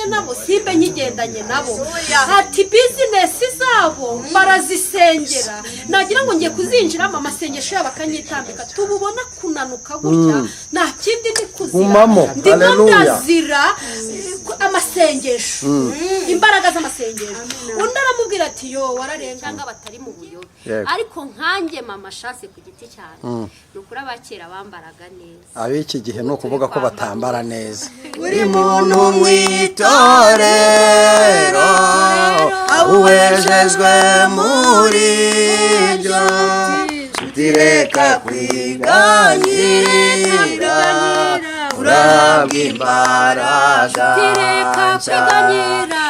ngendanye nabo simbe nkigendanye nabo ati business zabo barazisengera nagira ngo ngiye kuzinjiramo amasengesho y'abakanyitambika tububona kunanuka gutya nta kindi ndi kuzira ndimo ndazira amasengesho imbaraga z'amasengesho undi aramubwira ati yo wararenganga batari mu buyobe ariko nkanjye mama shase ku giti cyane nukuri abakera bambaraga neza abiki gihe no kuvuga ko batambara neza buri muntu mwitorero awejejwe muri byo direka kwiganyira urabwa imbaraga direka kwiganyira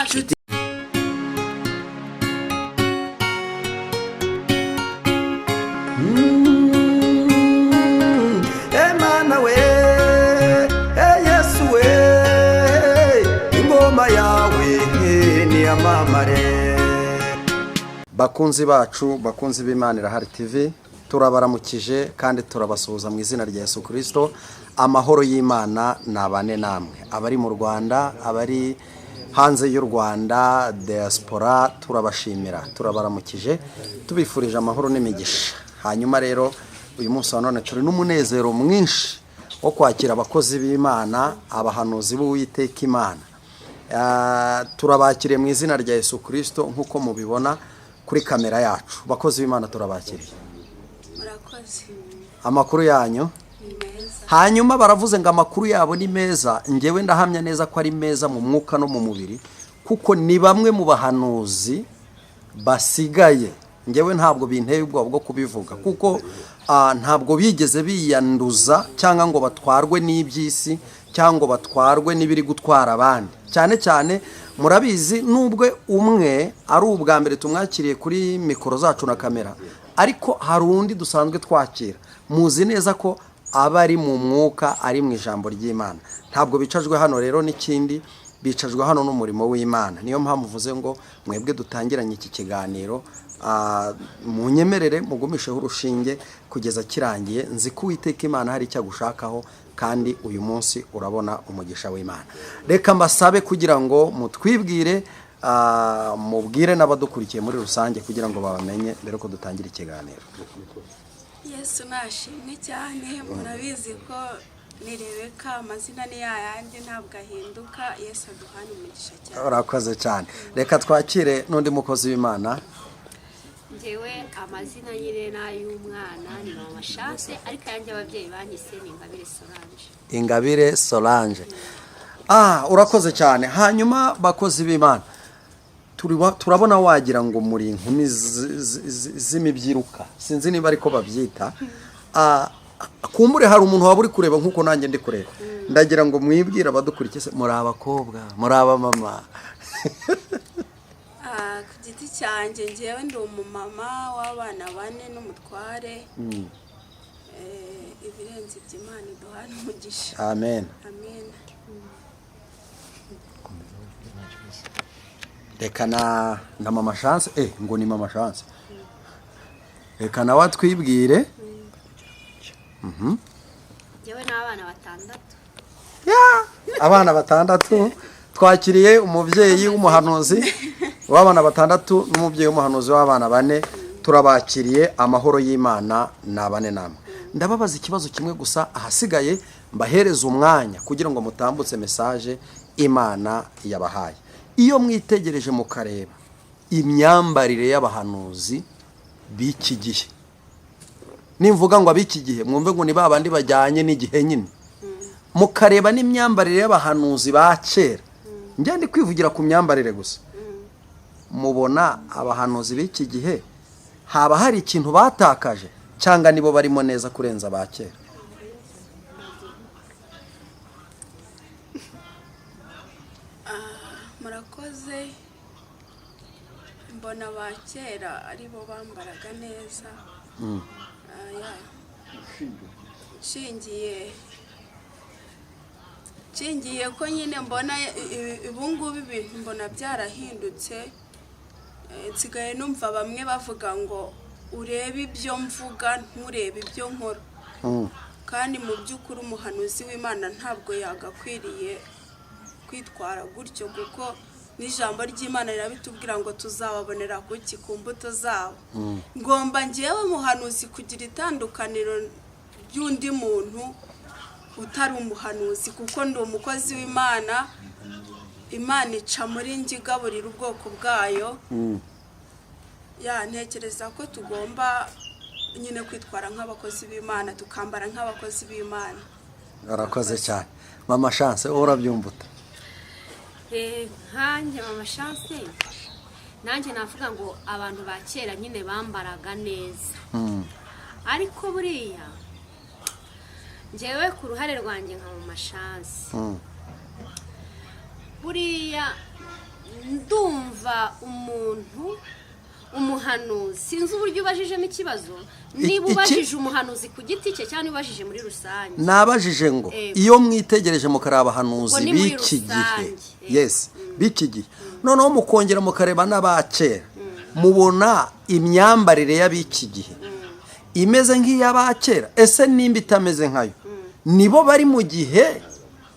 Emana we Yesu we ingoma yawe ni amamare. Bakunzi bacu bakunzi b'Imana Irahari TV turabaramukije kandi turabasuhuza mu izina rya Yesu Kristo. Amahoro y'Imana nabane namwe abari mu Rwanda abari hanze y'u Rwanda diaspora turabashimira turabaramukije tubifurije amahoro n'imigisha. Hanyuma rero uyu munsi wa none turi n'umunezero mwinshi wo kwakira abakozi b'Imana abahanuzi b'Uwiteka Imana. Turabakiriye mu izina rya Yesu Kristo nkuko mubibona kuri kamera yacu. Bakozi b'Imana turabakiriye. Murakoze. Amakuru yanyu hanyuma baravuze ngo amakuru yabo ni meza. Ngewe ndahamya neza ko ari meza mu mwuka no mu mubiri kuko ni bamwe mu bahanuzi basigaye. Ngewe ntabwo binteye ubwoba bwo kubivuga kuko ntabwo bigeze biyanduza cyangwa ngo batwarwe n'ibyisi cyangwa batwarwe n'ibiri gutwara abandi. Cyane cyane murabizi nubwo umwe ari ubwa mbere tumwakiriye kuri mikoro zacu na kamera, ariko hari undi dusanzwe twakira. Muzi neza ko abari mu mwuka ari mu ijambo ry'Imana. Ntabwo bicajwe hano rero n'ikindi bicajwe hano n'umurimo w'Imana. Niyo mpamvu uvuze ngo mwebwe dutangiranye iki kiganiro munyemerere mugumisheho urushinge kugeza kirangiye. Nzi ko Uwiteka Imana hari icyo agushakaho kandi uyu munsi urabona umugisha w'Imana. Reka mbasabe kugira ngo mutwibwire mubwire n'abadukurikiye muri rusange kugira ngo babamenye mbere ko dutangira ikiganiro. Yesu nashimwe cyane murabizi ko ni Rebeka amazina ni yayandi ntabwo ahinduka. Yesu aduhana umugisha cyane. Urakoze cyane. Reka twakire n'undi mukozi w'Imana. Njewe amazina nyine n'ay'umwana ni mama Chance ariko yanjye ababyeyi banyise ni Ingabire Solange. Ingabire Solange. Urakoze cyane. Hanyuma bakozi b'Imana turabona wagira ngo muri inkumi z'imibyiruka sinzi niba ariko babyita. Kumbure hari umuntu waba uri kureba nkuko nanjye ndi kureba. Ndagira ngo mwibwire abadukurikiye muri abakobwa muri abamama. Ku giti cyanjye ngewe ndi umumama w'abana 4 n'umutware. Ibirenze by'Imana iduhana umugisha. Amen. Amen. Reka na mama Chance ngo ni mama Chance. Reka na watwibwire. Njewe n'abana 6. Abana 6 twakiriye umubyeyi w'umuhanuzi w'abana 6 n'umubyeyi w'umuhanuzi w'abana 4. Turabakiriye amahoro y'Imana nabane namwe. Ndababaza ikibazo kimwe gusa ahasigaye mbahereza umwanya kugira ngo mutambutse message Imana yabahaye. Iyo mwitegereje mukareba imyambarire y'abahanuzi b'iki gihe, nimvuga ngo ab'iki gihe mwumve ngo ni babandi bajyanye n'igihe nyine, mukareba n'imyambarire y'abahanuzi ba kera, njye ndi kwivugira ku myambarire gusa, mubona abahanuzi b'iki gihe haba hari ikintu batakaje cyangwa nibo barimo neza kurenza ba kera? Murakoze. Mbona ba kera aribo bambaraga neza. Shingiye ko nyine mbona ibungubu ibintu mbona byarahindutse. Nsigaye numva bamwe bavuga ngo urebe ibyo mvuga nturebe ibyo nkora. kandi mu by'ukuri umuhanuzi w'Imana ntabwo yagakwiriye kwitwara gutyo kuko n'ijambo ry'Imana rirabitubwira ngo tuzababonera kuki ku mbuto zabo. Ngomba ngewe muhanuzi kugira itandukaniro ry'undi muntu utari umuhanuzi kuko ndi umukozi w'Imana. Imana ica muri njye igaburira ubwoko bwayo. Ntekereza ko tugomba nyine kwitwara nk'abakozi b'Imana tukambara nk'abakozi b'Imana. Arakoze cyane. Mama Chance urabyumbuta? Nkanjye Mama Chance nanjye navuga ngo abantu ba kera nyine bambaraga neza. Ariko buriya njyewe ku ruhare rwanjye nka Mama Chance buriya ndumva umuhanuzi sinzi uburyo ubajijemo ikibazo niba ubajije umuhanuzi ku giti cye cyangwa ubajije muri rusange. Nabajije ngo iyo mwitegereje mukareba abahanuzi b'iki gihe, yes b'iki gihe, noneho mukongera mukareba n'abakera, mubona imyambarire y'ab'iki gihe imeze nk'iy'abakera, ese nimba itameze nkayo nibo bari mu gihe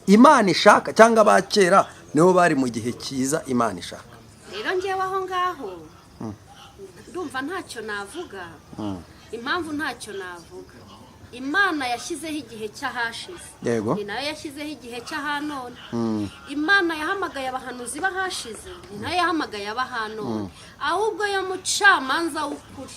Imana ishaka cyangwa abakera nibo bari mu gihe cyiza Imana ishaka? Rero ngewe aho ngaho ndumva ntacyo navuga. Impamvu ntacyo navuga, Imana yashyizeho igihe cy'ahashize, ni nayo yashyizeho igihe cy'ahanone. Imana yahamagaye abahanuzi bahashize, ni nayo yahamagaye abahanone. Ahubwo yo mucamanza w'ukuri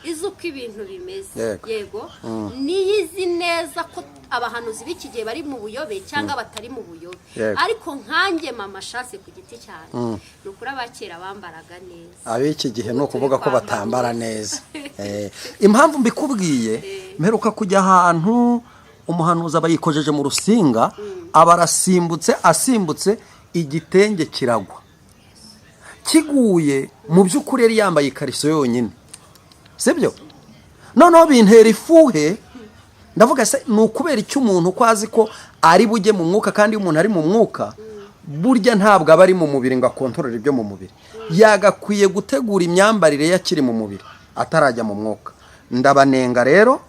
izi uko ibintu bimeze, yego niyo izi neza ko abahanuzi b'iki gihe bari mu buyobe cyangwa batari mu buyobe. Ariko nkanjye Mama Chance ku giti cyane ni ukuri abakera bambaraga neza, ab'iki gihe ni ukuvuga ko batambara neza. Impamvu mbikubwiye, mperuka kujya ahantu umuhanuzi aba yikojeje mu rusinga, aba asimbutse igitenge kiragwa kiguye, mu by'ukuri yari yambaye ikariso yonyine, sibyo? Noneho bintera ifuhe, ndavuga se ni ukubera icyo umuntu ko azi ko ari bujye mu mwuka, kandi iyo umuntu ari mu mwuka burya ntabwo aba ari mu mubiri ngo akontorore ibyo mu mubiri, yagakwiye gutegura imyambarire yakiri mu mubiri atarajya mu mwuka. Ndabanenga rero,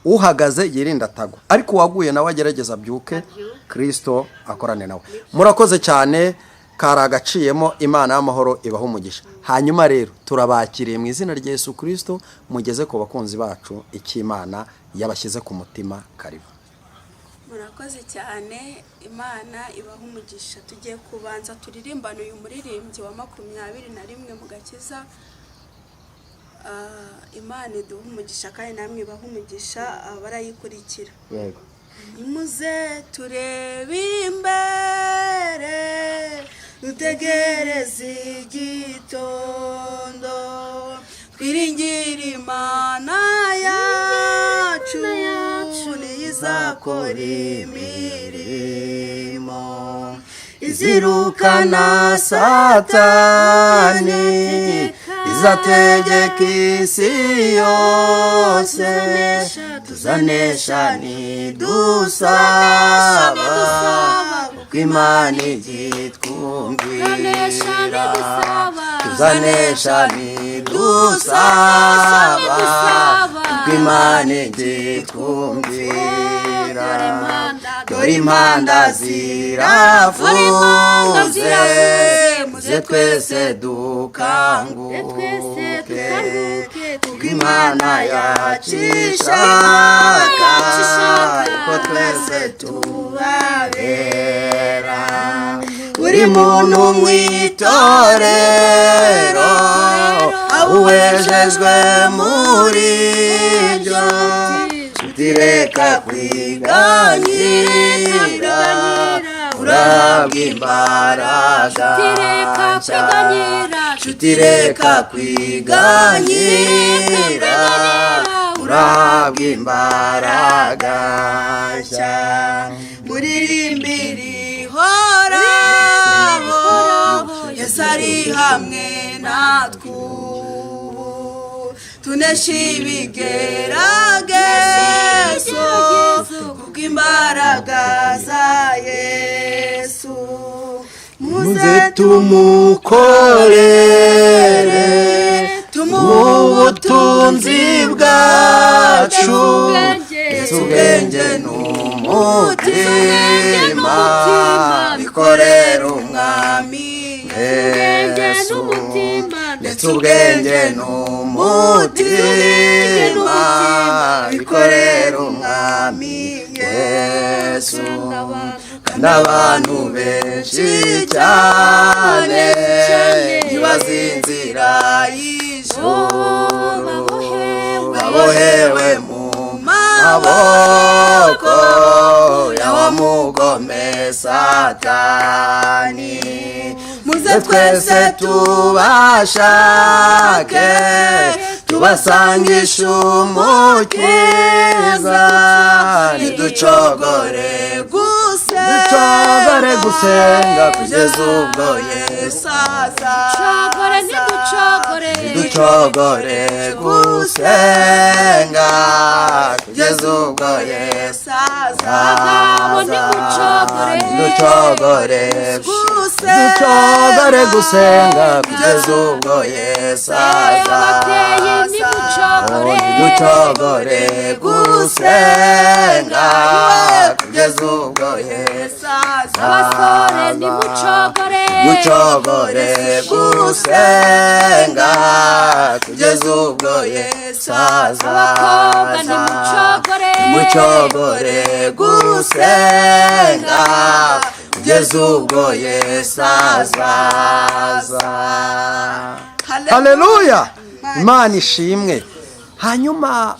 uhagaze yirinda atagwa, ariko waguye nawe agerageza byuke, Kristo akorane nawe. Murakoze cyane, kari agaciyemo. Imana y'amahoro ibaho umugisha. Hanyuma rero turabakiriye mu izina rya Yesu Kristo, mugeze ku bakunzi bacu icy'Imana yabashyize ku mutima. Karibu. Murakoze cyane, Imana ibaho umugisha. Tugiye kubanza turirimbana uyu muririmbyi wa 21 mu gakiza. Imana iduha umugisha kandi namwe ibaho umugisha barayikurikira. Yego. Nimuze turebe imbere dutegereze igitondo, twiringire Imana yacu nizakora imirimo izirukana Satani, izategeka isi yose, tuzanesha nidusaba kuko Imana igitwumvira, tuzanesha nidusaba kuko Imana igitwumvira. Dore impanda ziravuze, muze twese dukanguke kuko Imana yacishaka ko twese tubabera. Buri muntu mu itorero uwejejwe muri ryo, tutireka kwiganyira, urabwa imbaraga nshya, tutireka kwiganyira, urabwa imbaraga nshya. Muririmbire ihoraho, Yesu ari hamwe natwe ubu, tunesha ibigeragezo kuko imbaraga za Yesu. Muze tumukorere, tumuhe ubutunzi bwacu, Yesu ubwenge n'umutima, n'umutima bikorera umwami Yesu ndetse ubwenge n'umutima bikorera umwami Yesu kandi abantu benshi cyane ntibazi inzira y'ijuru babohewe mu maboko y'abamugome Satani muze twese tubashake tubasangisha umukiza ntiducogore gusenga kugeza ubwo Yesu aza ntiducogore gusenga kugeza ubwo Yesu aza ntiducogore gusenga kugeza ubwo Yesu aza ntiducogore gusenga kugeza ubwo Yesu aza ducogore gusenga kugeza ubwo Yesu aza mucogore gusenga kugeza ubwo Yesu azaza. Haleluya, Imana ishimwe. Hanyuma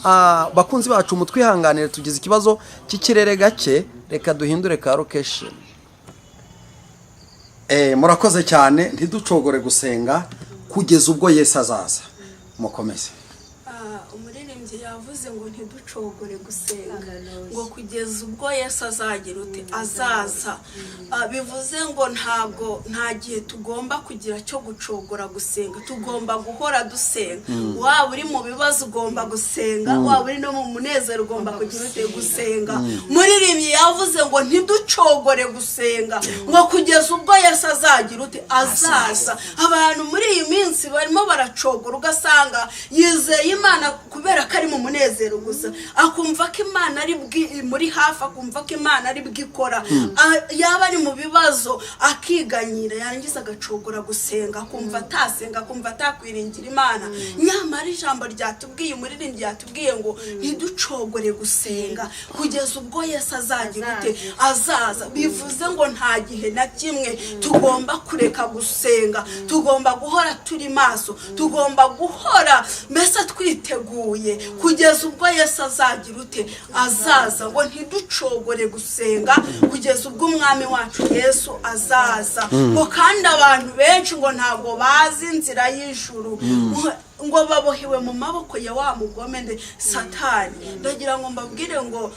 bakunzi bacu mutwihanganire tugize ikibazo cy'ikirere gake, reka duhindure ka location. Murakoze cyane, ntiducogore gusenga kugeza ubwo Yesu azaza. Mukomeze. Umuririmbyi yavuze ngo ntiducogore gusenga ngo kugeza ubwo Yesu azagira ute azaza. Bivuze ngo nta gihe tugomba kugira cyo gucogora gusenga, tugomba guhora dusenga. Waba uri mu bibazo ugomba gusenga, waba uri no mu munezero ugomba kugira ute gusenga. Umuririmbyi yavuze ngo ntiducogore gusenga ngo kugeza ubwo Yesu azagira ute azaza. Abantu muri iyi minsi barimo baracogora, ugasanga yizeye Imana kubera ko ari mu munezero gusa, akumva ko Imana ari muri hafi, akumva ko Imana ari bwikora. Yaba ari mu bibazo akiganyira, yarangiza agacogora gusenga, akumva atasenga, akumva atakwiringira Imana. Nyamara ijambo ryatubwiye, umuririmbyi yatubwiye ngo ntiducogore gusenga kugeza ubwo Yesu azagira ute azaza. Bivuze ngo nta gihe na kimwe tugomba kureka gusenga, tugomba guhora turi maso, tugomba guhora mbese twiteguye kugeza ubwo Yesu azagira ute azaza. Ngo ntiducogore gusenga kugeza ubwo umwami wacu Yesu azaza. Ngo kandi abantu benshi ngo ntabwo bazi inzira y'ijuru, ngo babohewe mu maboko ya wa mugome nde Satani. Ndagira ngo mbabwire ngo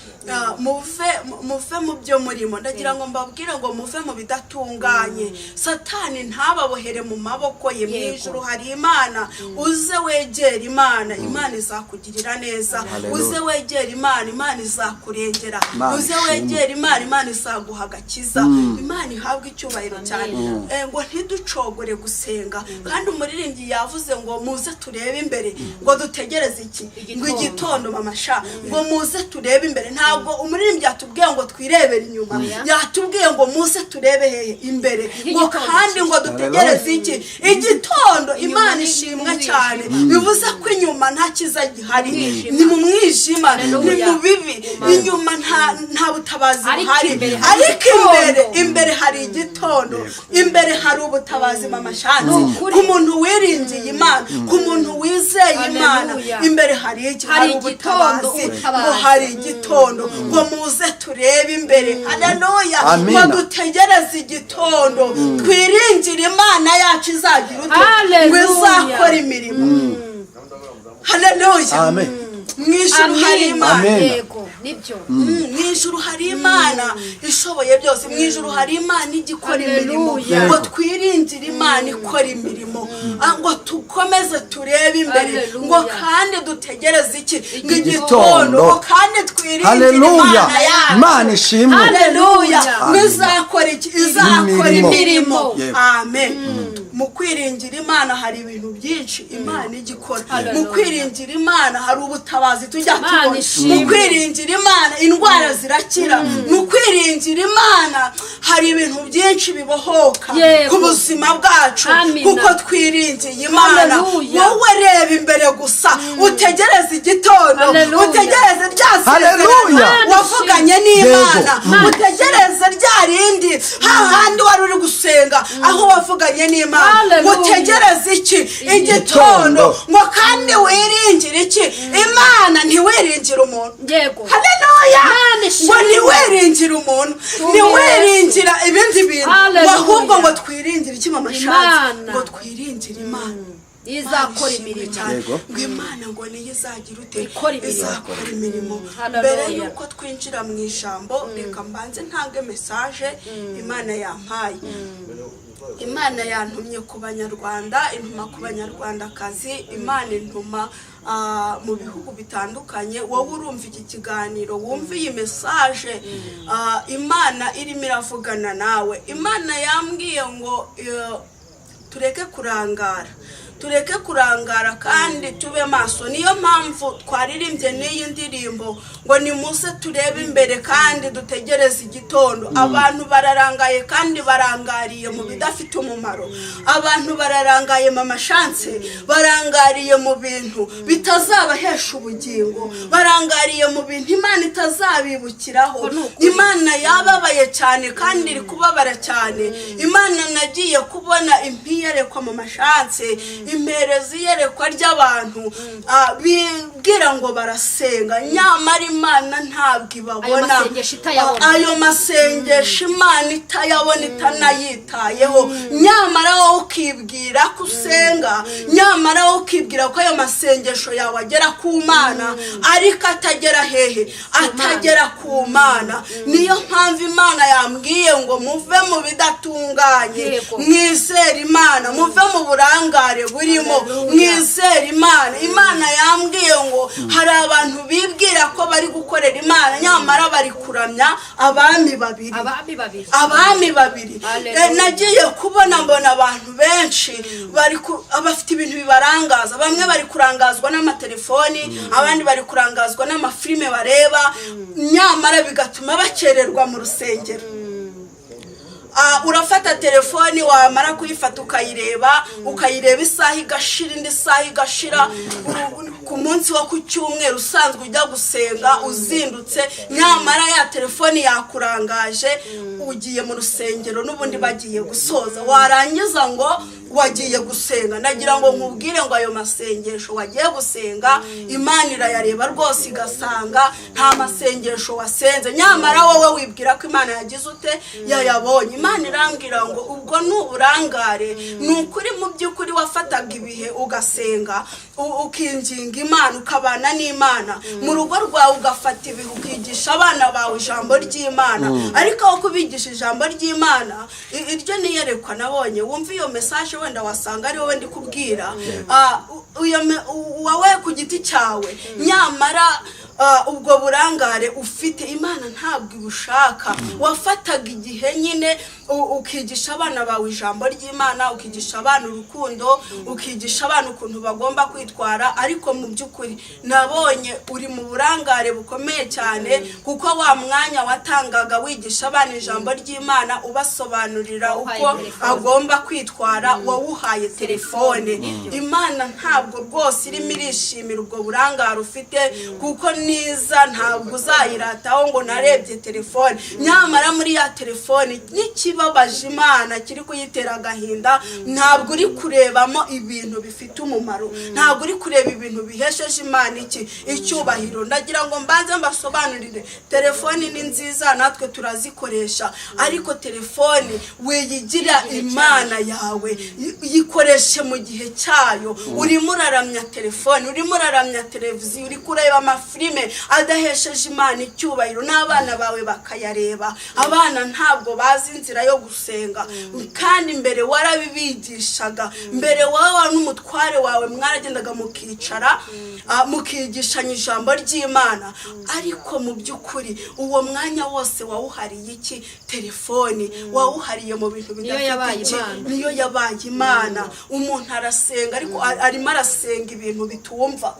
muve mu byo murimo, ndagira ngo mbabwire ngo muve mu bidatunganye. Satani ntababohere mu maboko ye. Mu ijuru hari Imana, uze wegera Imana, Imana izakugirira neza. Uze wegera Imana, Imana izakurengera. Uze wegera Imana, Imana izaguha agakiza. Imana ihabwe icyubahiro cyane. Ngo ntiducogore gusenga. Kandi umuririmbyi yavuze ngo muze turebe imbere, ngo dutegereze iki ngo igitondo mamasha, ngo muze turebe imbere. Ntabwo umuririmbyi yatubwiye ngo twirebere inyuma, yatubwiye ngo muze turebe hehe imbere, ngo kandi ngo dutegereze iki igitondo. Imana ishimwe cyane. Bivuze ko inyuma nta kiza gihari, ni mu mwijima, ni mu bibi, inyuma nta butabazi buhari, ariko imbere hari igitondo, imbere hari ubutabazi mamashanzi. Ku muntu wiringiye Imana, ku muntu wizeye Imana, imbere hari ubutabazi, ngo hari igitondo. Ngo muze turebe imbere, haleluya, ngo dutegereze igitondo, twiringire Imana yacu izagira ute ngo izakora imirimo. Haleluya, amen. Mwijuru hari Imana, yego nibyo. Mwijuru hari Imana ishoboye byose, mwijuru hari Imana igikora imirimo. Ngo twiringire Imana ikora imirimo, ngo tukomeze turebe imbere, ngo kandi dutegereze iki ngo igitondo, ngo kandi twiringire Imana yacu. Imana ishimwe. Haleluya, izakora iki izakora imirimo. Amen. mu kwiringira Imana hari ibintu byinshi Imana igikora. Mu kwiringira Imana hari ubutabazi tujya tubona. Mu kwiringira Imana indwara zirakira. Mu kwiringira Imana hari ibintu byinshi bibohoka ku buzima bwacu kuko twiringiye Imana. Wowe reba imbere gusa utegereze igitondo, utegereze rya sezerano wavuganye n'Imana, utegereze rya rindi hahandi wari uri gusenga aho wavuganye n'Imana. Utegereze iki? Igitondo. Ngo kandi wiringire iki? Imana, ntiwiringire umuntu. Haleluya. Ngo ntiwiringire umuntu, ntiwiringira ibindi bintu, ahubwo ngo twiringire iki mama Shansi? Ngo twiringire Imana izakora imirimo cyane. Ngo Imana ngo niyo izagira ute? Izakora imirimo. Mbere yuko twinjira mu ijambo, reka mbanze ntange message Imana yampaye. Imana yantumye ku banyarwanda, intuma ku banyarwandakazi, Imana intuma mu bihugu bitandukanye. Wowe urumva iki kiganiro, wumva iyi message, Imana irimo iravugana nawe. Imana yambwiye ngo tureke kurangara, tureke kurangara kandi tube maso. Niyo mpamvu twaririmbye n'iyi ndirimbo ngo nimuze turebe imbere kandi dutegereze igitondo. Abantu bararangaye kandi barangariye mu bidafite umumaro. Abantu bararangaye mama Shansi, barangariye mu bintu bitazabahesha ubugingo, barangariye mu bintu Imana itazabibukiraho. Imana yababaye cyane kandi iri kubabara cyane. Imana nagiye kubona impiyerekwa mama Shansi, impereza iyerekwa ry'abantu bibwira ngo barasenga, nyamara Imana ntabwo ibabona. Ayo masengesho Imana itayabona, itanayitayeho. Nyamara wowe ukibwira ko usenga, nyamara wowe ukibwira ko ayo masengesho yawe agera ku Mana, ariko atagera hehe? Atagera ku Mana. Niyo mpamvu Imana yambwiye ngo muve mu bidatunganye, mwizere Imana, muve mu burangare burimo, mwizere Imana. Imana yambwiye ngo hari abantu bibwira ko bari gukorera Imana, nyamara bari kuramya abami babiri. Nagiye kubona mbona abantu benshi bafite ibintu bibarangaza. Bamwe bari kurangazwa n'amatelefoni, abandi bari kurangazwa n'amafilime bareba, nyamara bigatuma bakererwa mu rusengero. Urafata telefoni, wamara kuyifata ukayireba isaha igashira, indi saha igashira. Ku munsi wo ku cyumweru usanzwe ujya gusenga uzindutse, nyamara ya telefoni yakurangaje, ugiye mu rusengero n'ubundi bagiye gusoza, warangiza ngo wagiye gusenga. Nagira ngo nkubwire ngo ayo masengesho wagiye gusenga Imana irayareba rwose igasanga nta masengesho wasenze, nyamara wowe wibwira ko Imana yagize ute? Yayabonye. Imana irambwira ngo ubwo n'uburangare. Ni ukuri mu by'ukuri wafataga ibihe ugasenga, ukinginga Imana, ukabana n'Imana mu rugo rwawe, ugafata ibihe ukigisha abana bawe ijambo ry'Imana. Ariko aho kubigisha ijambo ry'Imana, iryo niyerekwa nabonye. Wumva iyo message wenda wasanga ari wowe ndi kubwira, wowe ku giti cyawe, nyamara ubwo burangare ufite Imana ntabwo ibushaka. Wafataga igihe nyine ukigisha abana bawe ijambo ry'Imana, ukigisha abana urukundo, ukigisha abana ukuntu bagomba kwitwara, ariko mu by'ukuri nabonye uri mu burangare bukomeye cyane, kuko wa mwanya watangaga wigisha abana ijambo ry'Imana, ubasobanurira uko agomba kwitwara, wawuhaye telefone. Imana ntabwo rwose irimo irishimira ubwo burangare ufite, kuko niza ntabwo uzayirataho ngo narebye telefone. Nyamara muri ya telefone n'ikibabaje Imana kiri kuyitera agahinda, ntabwo uri kurebamo ibintu bifite umumaro, ntabwo uri kureba ibintu bihesheje Imana icyubahiro. Ndagira ngo mbanze mbasobanurire, telefone ni nziza, natwe turazikoresha, ariko telefone wiyigira Imana yawe, yikoreshe mu gihe cyayo. Urimo uraramya telefone, urimo uraramya televiziyo, uri kureba amafilime filime adahesheje Imana icyubahiro n'abana bawe bakayareba. Abana ntabwo bazi inzira yo gusenga kandi mbere warabibigishaga. Mbere wawe n'umutware wawe mwaragendaga mukicara mukigishanya ijambo ry'Imana, ariko mu by'ukuri uwo mwanya wose wawuhariye iki? Telefoni. Wawuhariye mu bintu bidafite niyo yabaye Imana. Umuntu arasenga ariko arimo arasenga ibintu bitumva,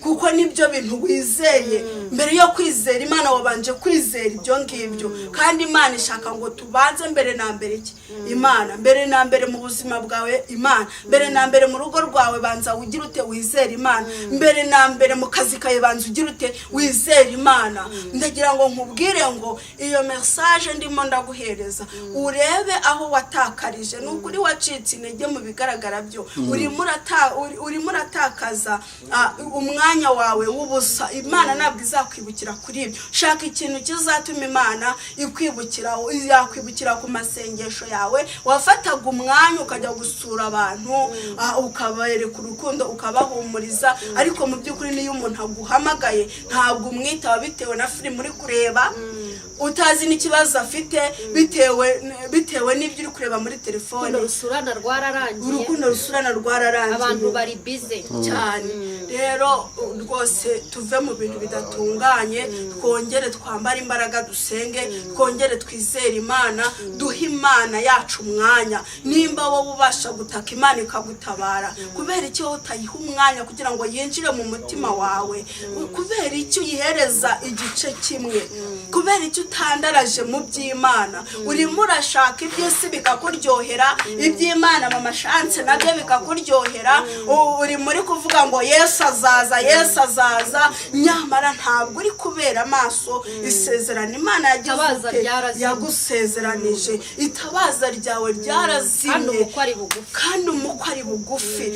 kuko nibyo bintu wizeye. Mbere yo kwizera Imana wabanje kwizera ibyo ngibyo, kandi Imana ishaka ngo tubanze mbere na mbere iki? Imana. Mbere na mbere mu buzima bwawe Imana. Mbere na mbere mu rugo rwawe banza ugira ute? Wizera Imana. Mbere na mbere mu kazi kawe banza ugira ute? Wizera Imana. Ndagira ngo nkubwire ngo iyo message ndimo ndaguhereza urebe aho watakarije. Nukuri wacitse intege mu bigaragara byo, urimo uratakaza umwanya wawe w'ubusa. Imana ntabwo izakwibukira kuri ibyo. Shaka ikintu kizatuma Imana yakwibukira ku masengesho yawe. Wafataga umwanya ukajya gusura abantu, ukabereka urukundo, ukabahumuriza, ariko mu by'ukuri niyo umuntu aguhamagaye ntabwo umwitaba bitewe na filime uri kureba, utazi n'ikibazo afite bitewe n'ibyo uri kureba muri telefone. Urukundo rusurana rwararangiye, abantu bari bize cyane. Rero rwose tuve mu bintu bidatunganye, twongere twambare imbaraga, dusenge, twongere twizere Imana, duhe Imana yacu umwanya. Nimba wowe ubasha gutaka Imana ikagutabara, kubera icyo utayiha umwanya kugira ngo yinjire mu mutima wawe? Kubera icyo uyihereza igice kimwe? Kubera icyo utandaraje mu by'Imana? Urimo urashaka iby'isi bikakuryohera, iby'Imana mama chance nabyo bikakuryohera. Uri muri kuvuga ngo Yesu azaza, Yesu azaza, nyamara ntabwo uri kubera amaso isezerano Imana yagusezeranije. Itabaza ryawe ryarazimye kandi umukwe ari bugufi.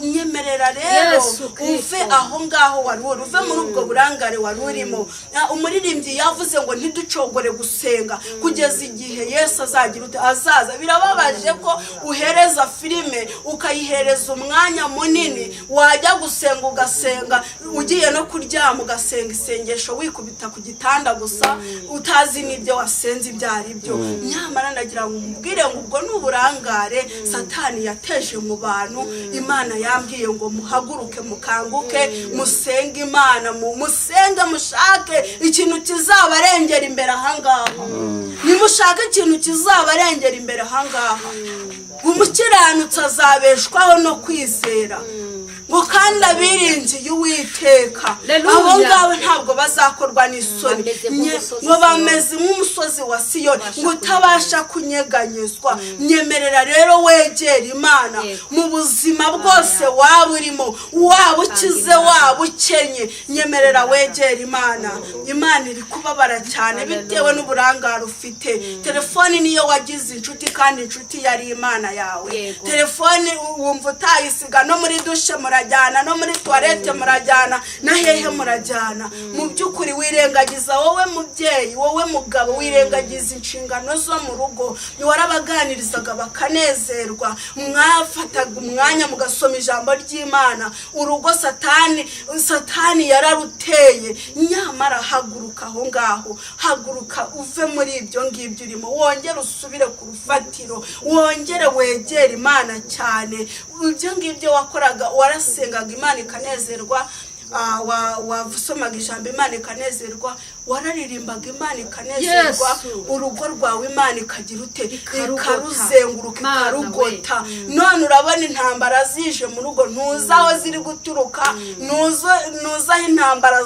Nyemerera rero uve aho ngaho wari uri, uve muri ubwo burangare wari urimo. Umuririmbyi yavuze ngo ntiducogore gusenga kugeza igihe Yesu azaza. Birababaje ko uhereza filime ukayihereza umwanya munini, wajya gusenga ugasenga, ugiye no kuryama ugasenga isengesho wikubita ku gitanda gusa, utazi n'ibyo wasenze ibyo ari byo. Nyamara ndagira ngo umubwire ngo ubwo n'uburangare Satani yateje mu bantu. Imana yambwiye ngo muhaguruke, mukanguke, musenge Imana, musenge, mushake ikintu kizabarengera imbere ahangaha. Nimushaka ikintu kizabarengera imbere ahangaha. Umukiranutsi azabeshwaho no kwizera. ngo kandi abiringiye Uwiteka abo ngabo ntabwo bazakorwa n'isoni, ngo bameze nk'umusozi wa Siyoni ngo utabasha kunyeganyezwa. Nyemerera rero wegera Imana mu buzima bwose waba urimo, waba ukize waba ukenye, nyemerera wegera Imana. Imana iri kubabara cyane bitewe n'uburangare ufite. Telefoni niyo wagize inshuti, kandi inshuti yari Imana yawe. Telefoni wumva utayisiga, no muri dushe murajyana, no muri toilette murajyana, na hehe murajyana. Mu by'ukuri wirengagiza, wowe mubyeyi, wowe mugabo, wirengagiza inshingano zo mu rugo. Warabaganirizaga bakanezerwa, mwafataga umwanya mugasoma ijambo ry'Imana. Urugo Satani yararuteye. Nyamara haguruka aho ngaho, haguruka uve muri ibyo ngibyo urimo, wongere usubire ku rufatiro, wongere wegere Imana cyane. Ibyo ngibyo wakoraga, warasengaga Imana ikanezerwa, wasomaga ijambo Imana ikanezerwa, wararirimbaga Imana ikanezerwa, urugo rwawe Imana ikagira ute, ikaruzenguruka, ikarugota. None urabona intambara zije mu rugo, ntuzi aho ziri guturuka, ntuzi aho intambara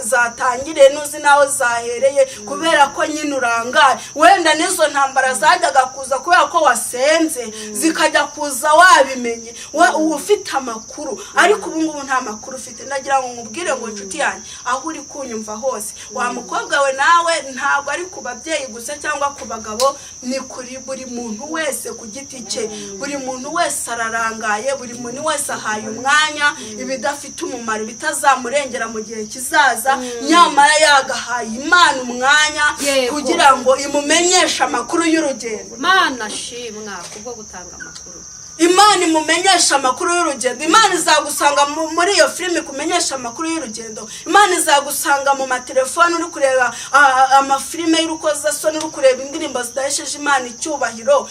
zatangiriye, ntuzi n'aho zahereye, kubera ko nyine urangaye. Wenda n'izo ntambara zajyaga kuza kubera ko wasenze, zikajya kuza wabimenye, ufite amakuru, ariko ubu ngubu nta makuru ufite. Ndagira ngo nkubwire ngo inshuti yanjye, aho uri kunyumva hose, wa mukobwa we nawe, ntabwo ari ku babyeyi gusa cyangwa ku bagabo, ni kuri buri muntu wese ku giti cye. Buri muntu wese ararangaye, buri muntu wese ahaye umwanya ibidafite umumaro, bitazamurengera mu gihe kizaza. Nyamara yagahaye Imana umwanya kugira ngo imumenyeshe amakuru y'urugendo. Mana shimwa kubwo gutanga amakuru. imana imumenyesha amakuru y'urugendo. Imana izagusanga muri iyo filime kumenyesha amakuru y'urugendo. Imana izagusanga mu matelefone uri kureba amafilime y'urukozasoni, uri kureba indirimbo zidahesheje Imana icyubahiro,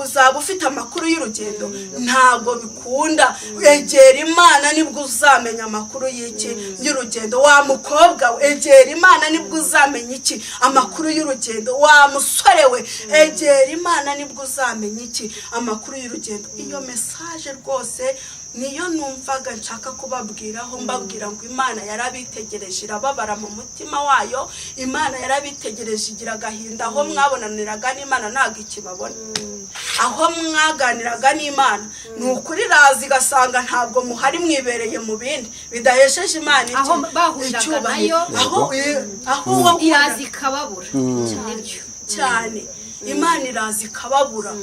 uzaba ufite amakuru y'urugendo. Ntabwo bikunda. Egera Imana nibwo uzamenya amakuru y'urugendo. Wa mukobwa we, egera Imana nibwo uzamenya iki amakuru y'urugendo. Wa musore we, egera Imana nibwo uzamenya iki amakuru y'urugendo. Iyo message rwose niyo numvaga nshaka kubabwiraho, mbabwira ngo Imana yarabitegereje, irababara mu mutima wayo. Imana yarabitegereje, igira agahinda. Aho mwabonaniraga n'Imana ntabwo ikibabona, aho mwaganiraga n'Imana ni ukuri razi gasanga ntabwo muhari, mwibereye mu bindi bidahesheje Imana aho bahuriraga nayo, aho irazi ikababura cyane. Imana irazi ikababura.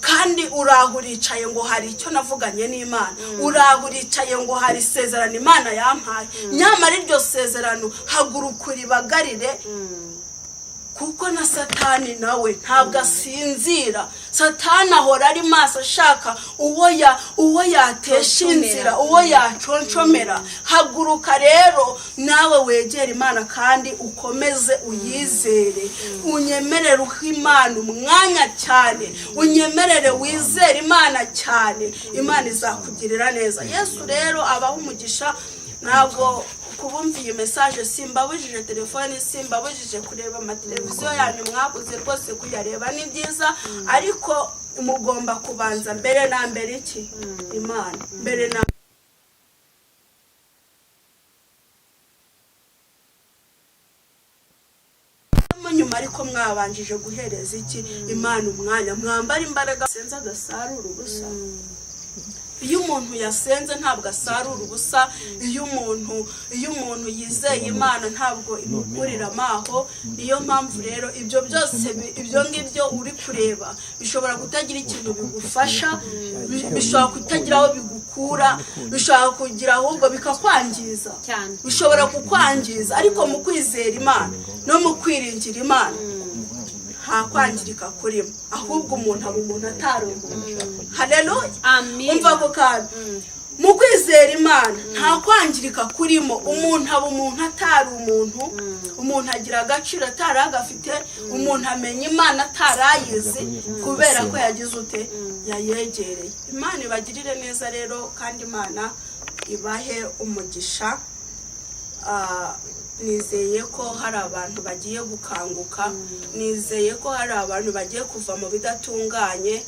Kandi urahuricaye ngo hari icyo navuganye n'Imana, urahuricaye ngo hari isezerano Imana yampaye. Nyamara iryo sezerano haguruka uribagarire, kuko na Satani nawe ntabwo asinzira. Satani ahora ari maso ashaka uwo yatesha inzira, uwo yaconshomera. Haguruka rero nawe wegera Imana kandi ukomeze uyizere. Unyemerere uha Imana umwanya cyane, unyemerere wizere Imana cyane. Imana izakugirira neza. Yesu rero abaho umugisha. Ntabwo kubumviye message simbabujije telefone, simbabujije kureba amateleviziyo yanyu, mwabuze rwose kuyareba ni byiza, ariko mugomba kubanza mbere na mbere iki Imana, mbere na nyuma, ariko mwabanjije guhereza iki Imana umwanya. Mwambara imbaraga, senza adasarura ubusa. Iyo umuntu yasenze ntabwo asarura ubusa. Iyo umuntu yizeye Imana ntabwo imukurira amaho. Niyo mpamvu rero ibyo byose, ibyo ngibyo uri kureba bishobora kutagira ikintu bigufasha, bishobora kutagira aho bigukura, bishobora kugira ahubwo bikakwangiza, bishobora kukwangiza. Ariko mu kwizera Imana no mu kwiringira Imana nta kwangirika kurimo, ahubwo umuntu aba umuntu atari umuntu. Haleluya, umva ko kandi mu kwizera Imana nta kwangirika kurimo. Umuntu aba umuntu atari umuntu. Umuntu agira agaciro atari agafite. Umuntu amenya Imana atarayizi kubera ko yagize ute, yayegereye. Imana ibagirire neza rero, kandi Imana ibahe umugisha. Nizeye ko hari abantu bagiye gukanguka, nizeye ko hari abantu bagiye kuva mu bidatunganye,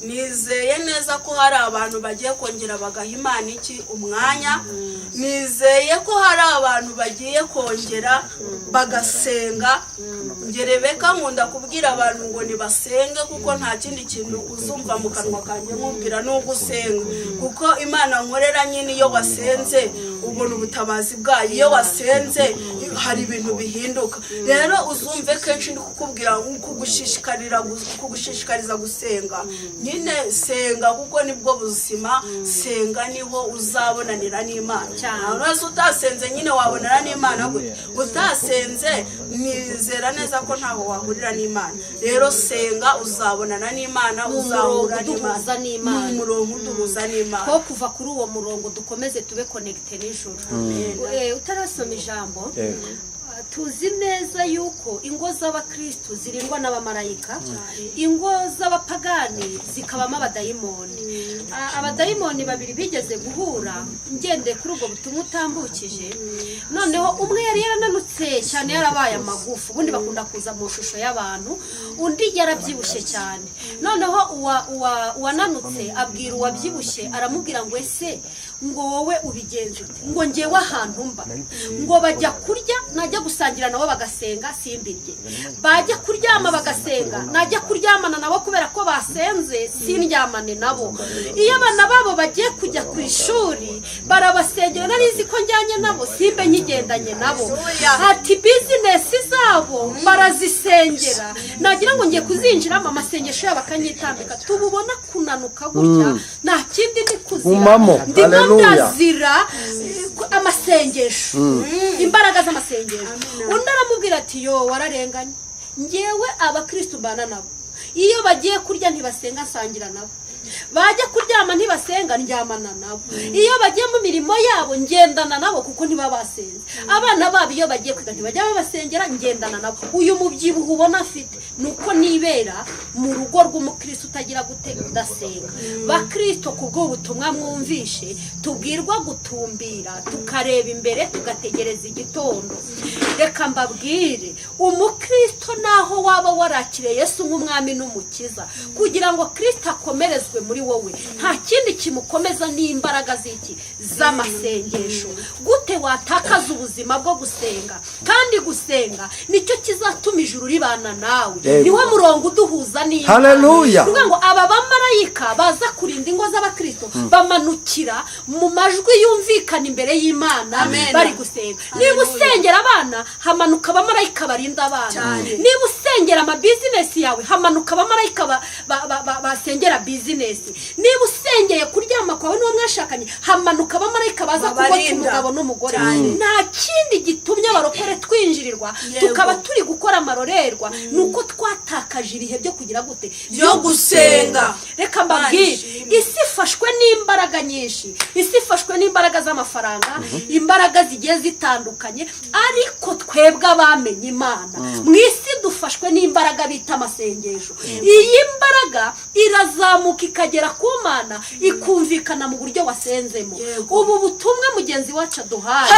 nizeye neza ko hari abantu bagiye kongera bagaha Imana iki umwanya, nizeye ko hari abantu bagiye kongera bagasenga. Rebeka nkunda kubwira abantu ngo nibasenge, kuko nta kindi kintu uzumva mu kanwa kanjye nkubwira no gusenga, kuko Imana nkorera nyine iyo wasenze ubona ubutabazi bwayo. Iyo wasenze hari ibintu bihinduka. Rero uzumve kenshi ndi kukubwira kugushishikariza gusenga. Nyine senga, kuko nibwo buzima. Senga niho uzabonanira n'Imana. Uretse utasenze nyine wabonana n'Imana gute? Utasenze nizera neza ko ntaho wahurira n'Imana. Rero senga, uzabonana n'Imana, uzahura n'Imana. Umurongo uduhuza n'Imana. Ko kuva kuri uwo murongo dukomeze tube connected n'ijuru. Utarasoma ijambo, tuzi neza yuko ingo z'abakristo zirindwa n'abamarayika, ingo z'abapagani zikabamo abadayimoni. Abadayimoni babiri bigeze guhura, ngende kuri ubwo butumwa utambukije. Noneho umwe yari yarananutse cyane, yarabaye amagufu, ubundi bakunda kuza mu shusho y'abantu, undi yarabyibushye cyane. Noneho uwananutse abwira uwabyibushye, aramubwira ngo ese ngo wowe ubigenze ute? Ngo ngewe ahantu mba ngo bajya kurya, najya gusangira nabo bagasenga simbirye, bajya kuryama bagasenga, najya kuryamana nabo kubera ko basenze sindyamane nabo. Iyo abana babo bagiye kujya ku ishuri barabasengera, narizi ko njyanye nabo simbe nkigendanye nabo. Ati bizinesi zabo barazisengera, nagira ngo ngiye kuzinjiramo amasengesho yabo akanyitambika. Tububona kunanuka gutya nta kindi ni kuzira, ndimo ndazira amasengesho, imbaraga z'amasengesho. Undi aramubwira ati yo wararenganye, ngewe abakristo mbana nabo iyo bagiye kurya ntibasenga, nsangira nabo. bajya kuryama ntibasenga ndyamana nabo iyo bagiye mu mirimo yabo ngendana nabo kuko ntibabasenze abana babo iyo bagiye kwiga ntibajya babasengera ngendana nabo uyu mubyibuho ubona afite nuko nibera mu rugo rw'umukristo utagira gute udasenga bakristo kubw'ubutumwa mwumvishe tubwirwa gutumbira tukareba imbere tugategereza igitondo reka mbabwire umukristo naho waba warakiriye Yesu nk'umwami n'umukiza kugira ngo Kristo akomerezwe muri wowe nta kindi kimukomeza n'imbaraga z'iki z'amasengesho gute watakaza ubuzima bwo gusenga kandi gusenga nicyo kizatuma ijuru ribana nawe niwo murongo uduhuza n'Imana haleluya ruvuga ngo aba bamarayika baza kurinda ingo z'abakristo bamanukira mu majwi yumvikana imbere y'Imana bari gusenga niba usengera abana hamanuka abamarayika barinda abana niba usengera ama business yawe hamanuka abamarayika basengera business niba usengeye kuryama kwawe n'uwo mwashakanye hamanuka abamarayika baza kugoca umugabo n'umugore nta kindi gitumye abarokore twinjirirwa tukaba turi gukora amarorerwa nuko twatakaje ibihe byo kugira gute byo gusenga reka mbabwire isi ifashwe n'imbaraga nyinshi isi ifashwe n'imbaraga z'amafaranga imbaraga zigiye zitandukanye ariko twebwe abamenye Imana mu isi dufashwe n'imbaraga bita amasengesho iyi mbaraga irazamuka ikagera ku Mana ikumvikana mu buryo wasenzemo ubu butumwe mugenzi wacu aduhaye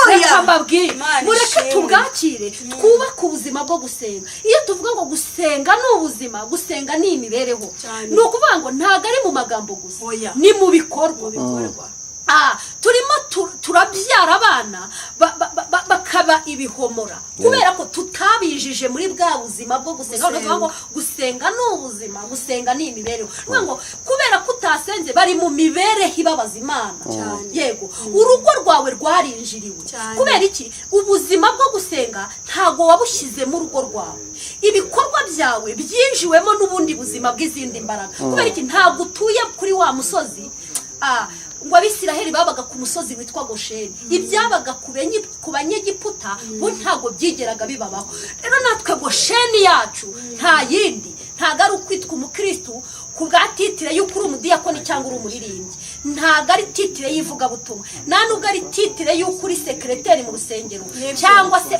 reka mbabwire mureke tubwakire twubake ubuzima bwo gusenga iyo tuvuga ngo gusenga ni ubuzima gusenga ni imibereho ni ukuvuga ngo ntabwo ari mu magambo gusa ni mu bikorwa turimo turabyara abana bakaba ibihomora kubera ko tutabijije muri bwa buzima bwo gusenga tuvuga ngo gusenga ni ubuzima gusenga ni imibereho ngo kubera ko utasenze bari mu mibereho ibabaza Imana yego urugo rwawe rwarinjiriwe kubera iki ubuzima bwo gusenga ntago wabushyize mu rugo rwawe ibikorwa byawe byinjiwemo n'ubundi buzima bw'izindi mbaraga kubera iki ntago utuye kuri wa musozi ngo Abisiraheli babaga ku musozi witwa Gosheni ibyabaga ku banyegiputa bo ntago byigeraga bibabaho rero natwe Gosheni yacu nta yindi ntago ari ukwitwa umukristo ku bwatitire y'uko uri umudiyakoni cyangwa uri umuririmbyi ntago ari titire y'ivugabutumwa nta nubwo ari titire y'uko uri sekreteri mu rusengero cyangwa se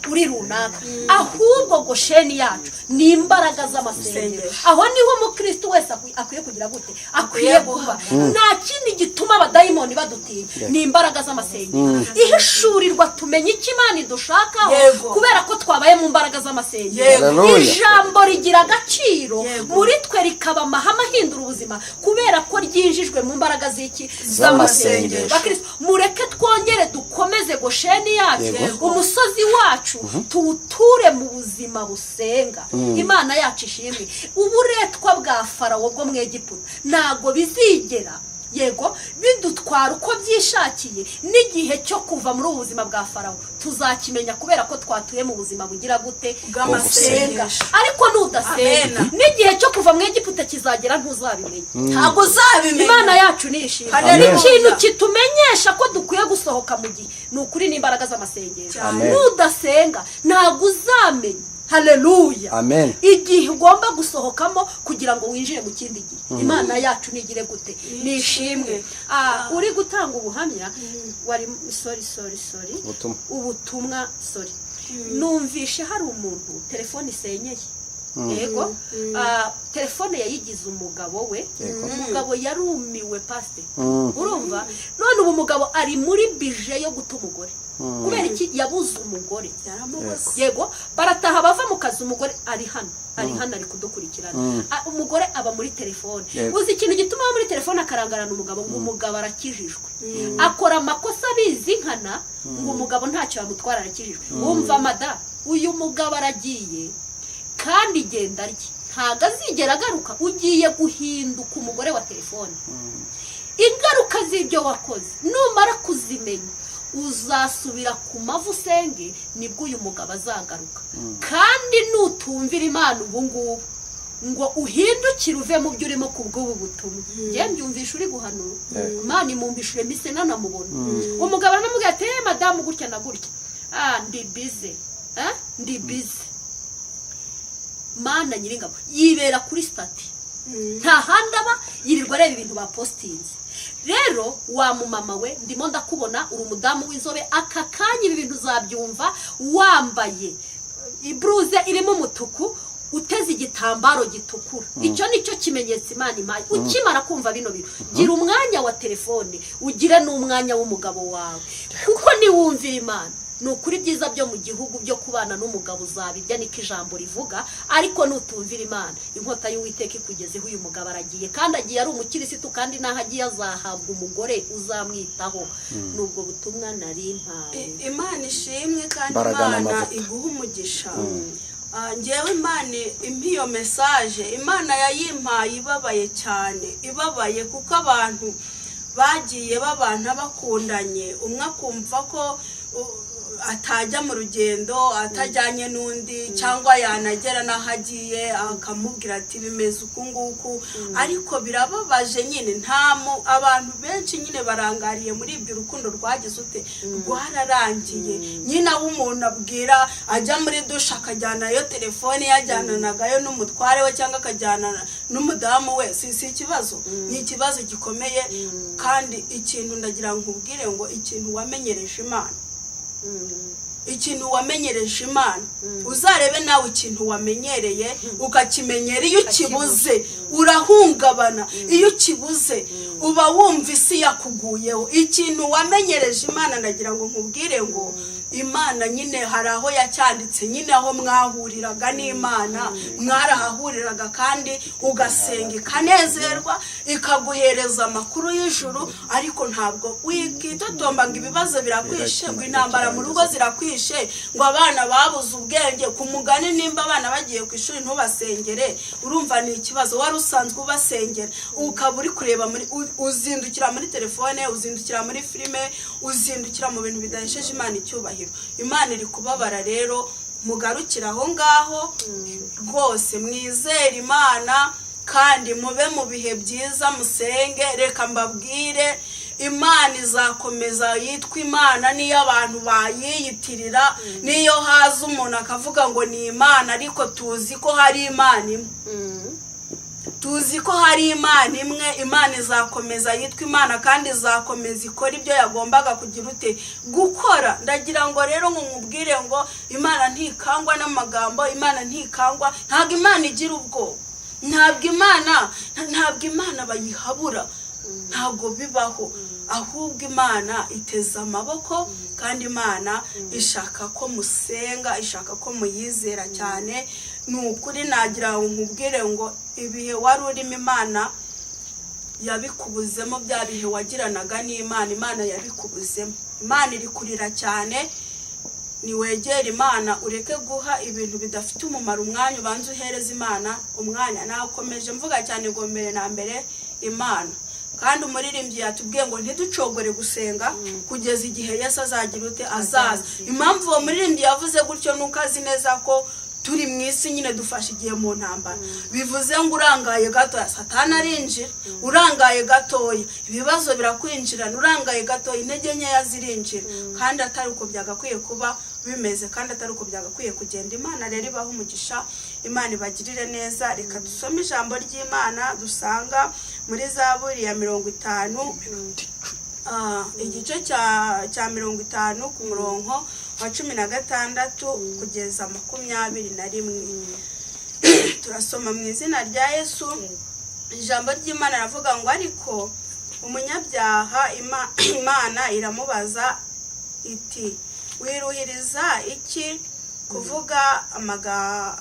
uri runaka ahubwo Gosheni yacu ni imbaraga z'amasengero aho niho umukristo wese akwiye kugira gute akwiye kuba nta kindi gituma abadayimoni badutinya ni imbaraga z'amasengero ihishurirwa tumenye icyo Imana idushakaho kubera ko twabaye mu mbaraga z'amasengero ijambo rigira agaciro muri twe rikaba amahame ahindura ubuzima kubera ko ryinjijwe mu mbaraga z'iki z'amasengero bakristo mureke twongere dukomeze Gosheni yacu umusozi wacu tuwuture mu buzima busenga Imana yacu ishimwe uburetwa bwa Farawo bwo mu Egiputa ntago bizigera yego bidutwara uko byishakiye n'igihe cyo kuva muri ubu buzima bwa Farawo tuzakimenya kubera ko twatuye mu buzima bugira gute bw'amasenga ariko nudasenga n'igihe cyo kuva mu Egiputa kizagera ntuzabimenya ntago uzabimenya Imana yacu nishimye ikintu kitumenyesha ko dukwiye gusohoka mu gihe ni ukuri n'imbaraga z'amasengesho nudasenga ntago uzamenya haleluya amen igihe ugomba gusohokamo kugira ngo winjire mu kindi gihe Imana yacu nigire gute nishimwe uri gutanga ubuhamya wari sorry ubutumwa numvishe hari umuntu telefone isenyeye yego telefone yayigize umugabo we umugabo yarumiwe paste urumva none ubu mugabo ari muri bije yo guta umugore kubera iki yabuze umugore yego barataha bava mu kazi umugore ari hano ari kudukurikirana umugore aba muri telefone uzi ikintu gituma muri telefone akarangarana umugabo ngo umugabo arakijijwe akora amakosa bizi nkana ngo umugabo ntacyo yamutwara arakijijwe wumva mada uyu mugabo aragiye kandi genda rye ntago azigera agaruka ugiye guhinduka umugore wa telefone ingaruka z'ibyo wakoze numara kuzimenya uzasubira ku mavu usenge nibwo uyu mugabo azagaruka kandi nutumvira Imana ubu ngubu ngo uhindukire uve mu byo urimo kubw'ubu butumwa njye mbyumvisha uri guhanura Imana imumbishure mise nanamubona umugabo aramubwira ati madamu gutya na gutya ndi busy Mana nyiringabo yibera kuri stati nta handi aba yirirwa areba ibintu bapositinze. Rero wa mumama we ndimo ndakubona uri umudamu w'inzobe, aka kanya ibi bintu uzabyumva wambaye ibruze irimo umutuku, uteze igitambaro gitukura. Icyo nicyo kimenyetso Imana impaye. Ukimara kumva bino bintu, gira umwanya wa telefone, ugire n'umwanya w'umugabo wawe, kuko niwumvira Imana nukuri byiza byo mu gihugu byo kubana n'umugabo uzabirya, niko ijambo rivuga. Ariko nutumvira Imana, inkota y'Uwiteka ikugezeho, uyu mugabo aragiye, kandi agiye ari umukirisitu, kandi naho agiye azahabwa umugore uzamwitaho. Nubwo butumwa nari mpaye. Imana ishimwe kandi Imana iguha umugisha. Ngewe Imana impiyo message, Imana yayimpaye ibabaye cyane, ibabaye kuko abantu bagiye babana bakundanye, umwe akumva ko atajya mu rugendo atajyanye n'undi, cyangwa yanagera naho agiye akamubwira ati bimeze uku nguku. Ariko birababaje nyine, abantu benshi nyine barangariye muri ibyo urukundo rwagize ute, rwararangiye. Nyine aho umuntu abwira ajya muri dushe akajyanayo telefone, yajyananagayo n'umutware we cyangwa akajyana n'umudamu we, si ikibazo, ni ikibazo gikomeye. Kandi ikintu ndagira ngo nkubwire ngo ikintu wamenyereje Imana, ikintu wamenyereje Imana, uzarebe nawe ikintu wamenyereye ukakimenyera, iyo ukibuze urahungabana, iyo ukibuze uba wumva isi yakuguyeho. Ikintu wamenyereje Imana, ndagira ngo nkubwire ngo Imana nyine hari aho yacyanditse, nyine aho mwahuriraga n'Imana, mwarahahuriraga kandi ugasenga ikanezerwa, ikaguhereza amakuru y'ijuru. Ariko ntabwo wikitotomba ngo ibibazo birakwishe, ngo intambara mu rugo zirakwishe, ngo abana babuze ubwenge. Ku mugani, nimba abana bagiye ku ishuri ntubasengere, urumva ni ikibazo. Wari usanzwe ubasengera, ukaba uri kureba uzindukira muri telefone, uzindukira muri filime, uzindukira mu bintu bidahesheje Imana icyubahiro. Imana iri kubabara. Rero mugarukira aho ngaho rwose, mwizere Imana kandi mube mu bihe byiza, musenge. Reka mbabwire, Imana izakomeza yitwa Imana, niyo abantu bayiyitirira, niyo haza umuntu akavuga ngo ni Imana, ariko tuzi ko hari Imana imwe. Tuzi ko hari Imana imwe. Imana izakomeza yitwa Imana kandi izakomeza ikora ibyo yagombaga kugira ute gukora. Ndagira ngo rero nkubwire ngo Imana ntikangwa n'amagambo, Imana ntikangwa, ntabwo Imana igira ubwoba, ntabwo Imana bayihabura, ntabwo bibaho. Ahubwo Imana iteza amaboko, kandi Imana ishaka ko musenga, ishaka ko muyizera cyane. Ni ukuri nagira ngo nkubwire ngo ibihe wari urimo Imana yabikubuzemo, bya bihe wagiranaga n'Imana, Imana yabikubuzemo. Imana iri kurira cyane. Niwegere Imana, ureke guha ibintu bidafite umumaro umwanya, ubanze uhereza Imana umwanya. Nakomeje mvuga cyane ngo mbere na mbere Imana. Kandi umuririmbyi yatubwiye ngo ntiducogore gusenga kugeza igihe Yesu azagira ute azaza. Impamvu uwo muririmbyi yavuze gutyo nuko azi neza ko turi mu isi nyine dufashe igihe mu ntambara. Bivuze ngo urangaye gatoya Satani arinjira, urangaye gatoya ibibazo birakwinjirana, urangaye gatoya intege nkeya zirinjira, kandi atari uko byagakwiye kuba bimeze, kandi atari uko byagakwiye kugenda. Imana rero ibaho umugisha, Imana ibagirire neza. Reka dusome ijambo ry'Imana dusanga muri Zaburi ya 50, igice cya 50 ku murongo wa 16 kugeza 21. Turasoma mu izina rya Yesu. Ijambo ry'Imana ravuga ngo ariko umunyabyaha Imana iramubaza iti, wiruhiriza iki kuvuga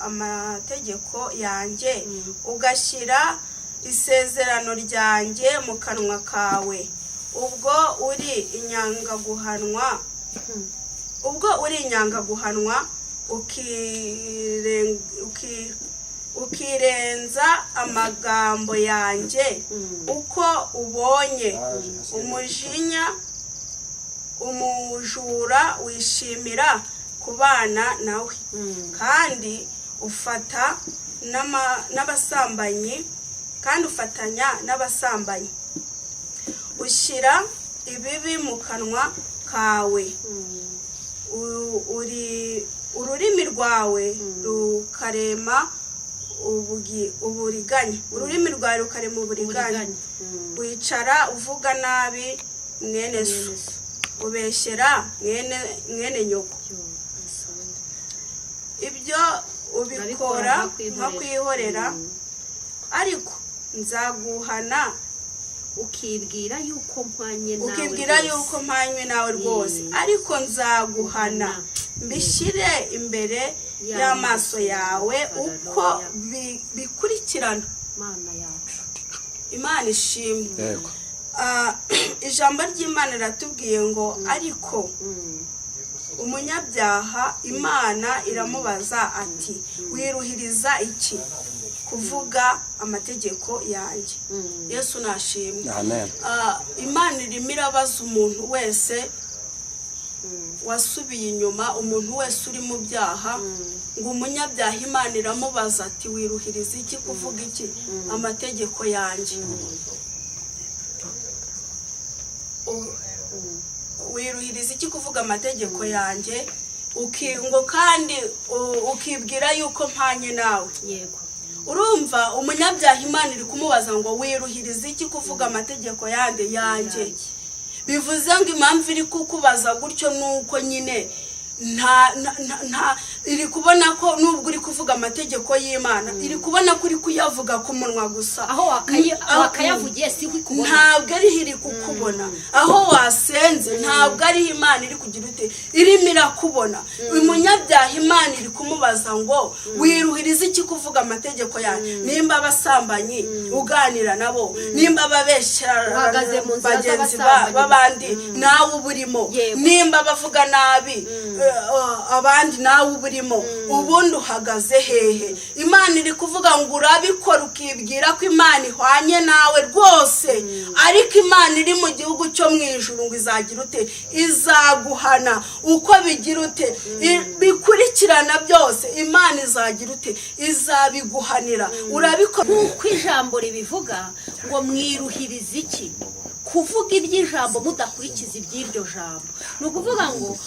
amategeko yanjye, ugashyira isezerano ryanjye mu kanwa kawe? Ubwo uri inyangaguhanwa ukirenza amagambo yanjye, uko ubonye umujinya umujura wishimira kubana nawe, kandi ufatanya n'abasambanyi, ushyira ibibi mu kanwa kawe, ururimi rwawe rukarema uburiganya, ururimi rwawe rukarema uburiganya. Wicara uvuga nabi mwene so, ubeshyera mwene nyoko. Ibyo ubikora nka kwihorera, ariko nzaguhana ukibwira yuko mpanywe nawe rwose, ariko nzaguhana mbishyire imbere y'amaso yawe uko bikurikirana. Imana ishimwe. Ijambo ry'Imana riratubwiye ngo ariko umunyabyaha Imana iramubaza ati wiruhiriza iki kuvuga amategeko yanjye. Yesu nashimwe. Imana irimo irabaza umuntu wese wasubiye inyuma, umuntu wese uri mu byaha, ngo umunyabyaha Imana iramubaza ati wiruhiriza iki kuvuga iki amategeko yanjye. Wiruhiriza iki kuvuga amategeko yanjye, ngo kandi ukibwira yuko mpanye nawe. Yego. Urumva umunyabyaha Imana iri kumubaza ngo wiruhiriza iki kuvuga amategeko yanjye. Bivuze ngo impamvu iri kukubaza gutyo nuko nyine nta iri kubona ko nubwo uri kuvuga amategeko y'Imana, iri kubona ko uri kuyavuga ku munwa gusa. Aho wakayavugiye si kubona, ntabwo ari iri kukubona. Aho wasenze ntabwo ari Imana iri kugira ute, irimo irakubona. Umunyabyaha Imana iri kumubaza ngo wiruhiriza iki kuvuga amategeko yanjye. Nimba abasambanyi uganira nabo, nimba ababeshyera bagenzi babandi nawe uburimo, nimba bavuga nabi abandi nawe uburimo, ubundi uhagaze hehe? Imana iri kuvuga ngo urabikora ukibwira ko Imana ihwanye nawe rwose, ariko Imana iri mu gihugu cyo mu ijuru ngo izagira ute, izaguhana. Uko bigira ute bikurikirana byose, Imana izagira ute, izabiguhanira. Urabikora nk'uko ijambo ribivuga ngo mwiruhiriza iki kuvuga iby'ijambo mudakurikiza iby'iryo jambo. Ni ukuvuga ngo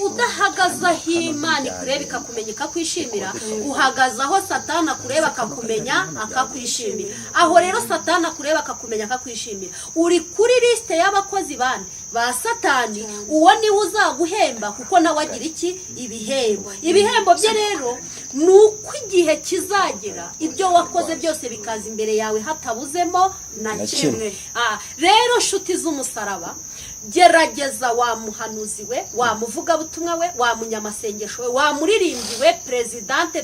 udahagaze aho Imana ikureba ikakumenya ikakwishimira, uhagaze aho Satani akureba akakumenya akakwishimira. Aho rero Satani akureba akakumenya akakwishimira, uri kuri lisite y'abakozi bane ba Satani. Uwo niwe uzaguhemba kuko nawe agira iki, ibihembo. Ibihembo bye rero ni uko igihe kizagera ibyo wakoze byose bikaza imbere yawe hatabuzemo na kimwe. Rero nshuti z'umusaraba, gerageza wa muhanuzi we, wa muvugabutumwa we, wa munyamasengesho we, wa muririmbyi we,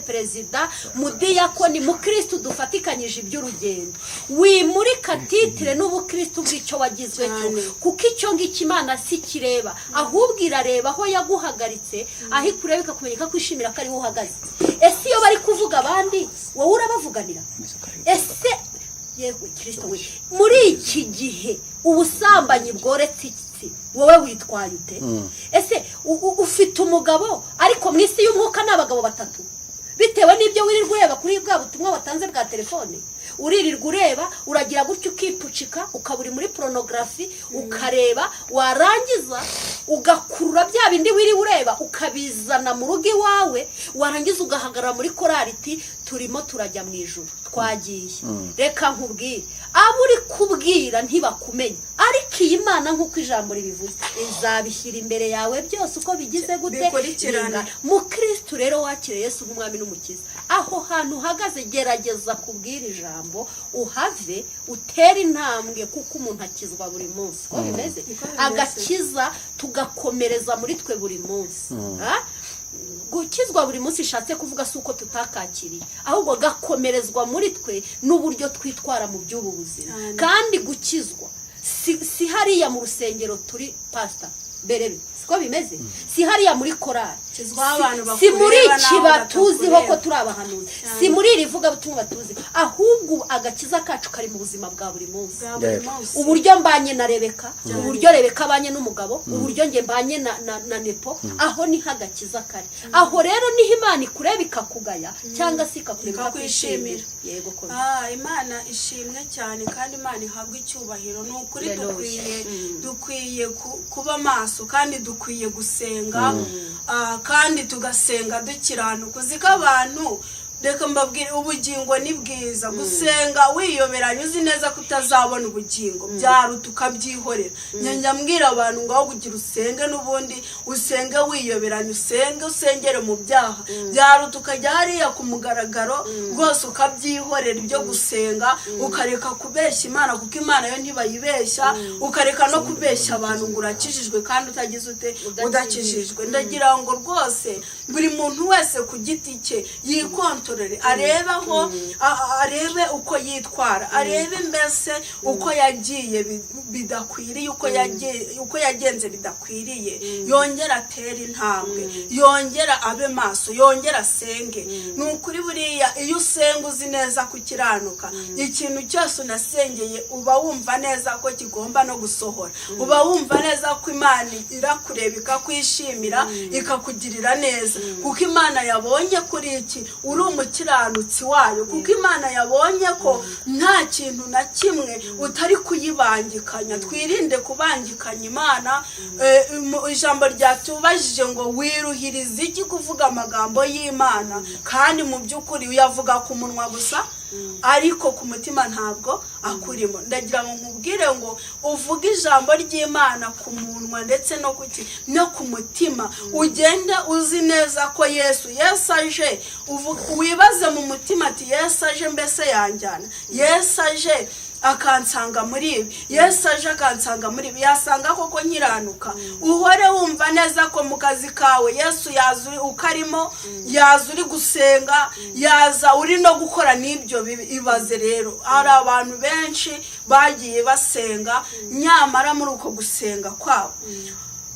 perezida, mudiyakoni, mukristo dufatikanyije iby'urugendo. Wimurika titire n'ubukristo bw'icyo wagizwe cyo, kuko icyo ngicyo Imana si kireba, ahubwo irareba aho yaguhagaritse, aho ikureba ikakumenya ikakwishimira ko ari wo uhagaze. Ese iyo bari kuvuga abandi wowe urabavuganira? Ese yewe Kristo we, muri iki gihe ubusambanyi bworetse iki, wowe witwaye ute? Ese ufite umugabo ariko mu isi y'umwuka n'abagabo batatu, bitewe n'ibyo wirirwa ureba kuri bwa butumwa watanze bwa telefone. Uririrwa ureba, uragira gutyo ukipucika, ukaburi muri pornography, ukareba, warangiza ugakurura bya bindi wiri ureba ukabizana mu rugo iwawe, warangiza ugahagarara muri koraliti turimo turajya mu ijuru, twagiye. Reka nkubwire, abo uri kubwira ntibakumenya, ariko iyi Mana nk'uko ijambo ribivuze izabishyira imbere yawe byose uko bigize gute bikurikirana. Mu Kristo rero wakire Yesu nk'umwami n'umukiza, aho hantu uhagaze gerageza kubwira ijambo, uhave utere intambwe, kuko umuntu akizwa buri munsi. Ko bimeze agakiza tugakomereza muri twe buri munsi. Gukizwa buri munsi ishatse kuvuga si uko tutakakiriye, ahubwo gakomerezwa muri twe n'uburyo twitwara mu by'ubu buzima. Kandi gukizwa si hariya mu rusengero turi pastor berebe, siko bimeze. Si hariya muri korali, si muri kiba tuziho ko turi abahanuzi, si muri iri vuga butumwa batuzi, ahubwo agakiza kacu kari mu buzima bwa buri munsi. Uburyo mbanye na Rebeka, uburyo Rebeka abanye n'umugabo, uburyo nge mbanye na Nepo, aho ni hagakiza kari. Aho rero niho Imana ikureba ikakugaya cyangwa se ikakureba kwishimira. Yego ko Imana ishimwe cyane kandi Imana ihabwa icyubahiro. Ni ukuri dukwiye kuba maso kandi dukwiye gusenga, kandi tugasenga dukiranuka. Uziko abantu reka mbabwire ubugingo ni bwiza gusenga wiyoberanya uzi neza ko utazabona ubugingo byaruta ukabyihorera nyambwira abantu ngaho kugira usenge n'ubundi usenge wiyoberanya usengere mu byaha byaruta ukajya hariya ku mugaragaro rwose ukabyihorera ibyo gusenga ukareka kubeshya Imana kuko Imana yo ntibayibeshya ukareka no kubeshya abantu ngo urakijijwe kandi utagize ute udakijijwe ndagira ngo rwose buri muntu wese ku giti cye yikontorere arebe uko yitwara arebe mbese uko yagiye bidakwiriye uko yagenze bidakwiriye yongera atere intambwe yongera abe maso yongera asenge ni ukuri buriya iyo usenga uzi neza kukiranuka ikintu cyose unasengeye uba wumva neza ko kigomba no gusohora uba wumva neza ko Imana irakureba ikakwishimira ikakugirira neza kuko Imana yabonye kuri iki uri umukiranutsi wayo kuko Imana yabonye ko nta kintu na kimwe utari kuyibangikanya twirinde kubangikanya Imana ijambo ryatubajije ngo wiruhiriza iki kuvuga amagambo y'Imana kandi mu by'ukuri uyavuga ku munwa gusa ariko ku mutima ntabwo akurimo ndagira ngo nkubwire ngo uvuge ijambo ry'Imana ku munwa ndetse no ku mutima ugende uzi neza ko Yesu aje wibaze mu mutima ati Yesu aje mbese yanjyana Yesu aje akansanga muri ibi Yesu aje akansanga muri ibi yasanga koko nkiranuka uhore wumva neza ko mu kazi kawe Yesu yazuri ukarimo yazuri gusenga yaza uri no gukora n'ibyo ibaze rero hari abantu benshi bagiye basenga nyamara muri uko gusenga kwabo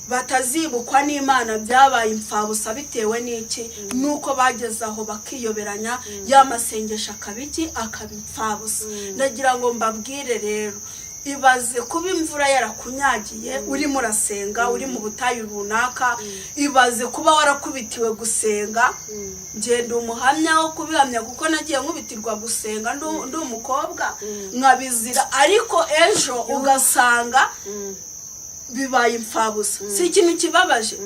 batazibukwa n'Imana byabaye imfabusa bitewe n'iki nuko bageze aho bakiyoberanya y'amasengesho akabiki akabipfabusa ndagira ngo mbabwire rero ibaze kuba imvura yarakunyagiye urimo urasenga uri mu butayu runaka ibaze kuba warakubitiwe gusenga ngenda umuhamya wo kubihamya kuko nagiye nkubitirwa gusenga ndi umukobwa nkabizira ariko ejo ugasanga bibaye imfabusa si ikintu kibabaje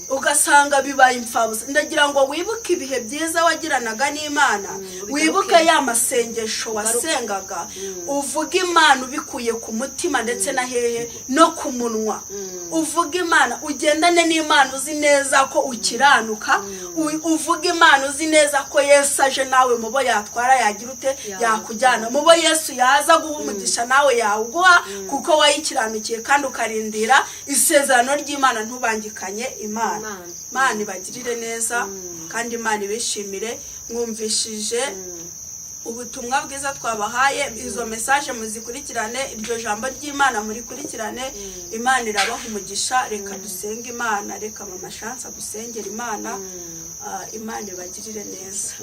ugasanga bibaye imfabusa ndagira ngo wibuke ibihe byiza wagiranaga n'Imana wibuke ya masengesho wasengaga uvuga Imana ubikuye ku mutima ndetse na hehe no ku munwa uvuga Imana ugendane n'Imana uzi neza ko ukiranuka uvuga Imana uzi neza ko Yesu aje nawe mubo yatwara yagira ute yakujyana mubo Yesu yaza guha umugisha nawe yawuguha kuko wayikiranukiye kandi ukarindira isezerano ry'Imana ntubangikanye Imana ibagirire neza kandi Imana ibishimire mwumvishije ubutumwa bwiza twabahaye izo message muzikurikirane iryo jambo ry'Imana murikurikirane Imana irabaha umugisha reka dusenge Imana reka mama chance dusengera Imana Imana ibagirire neza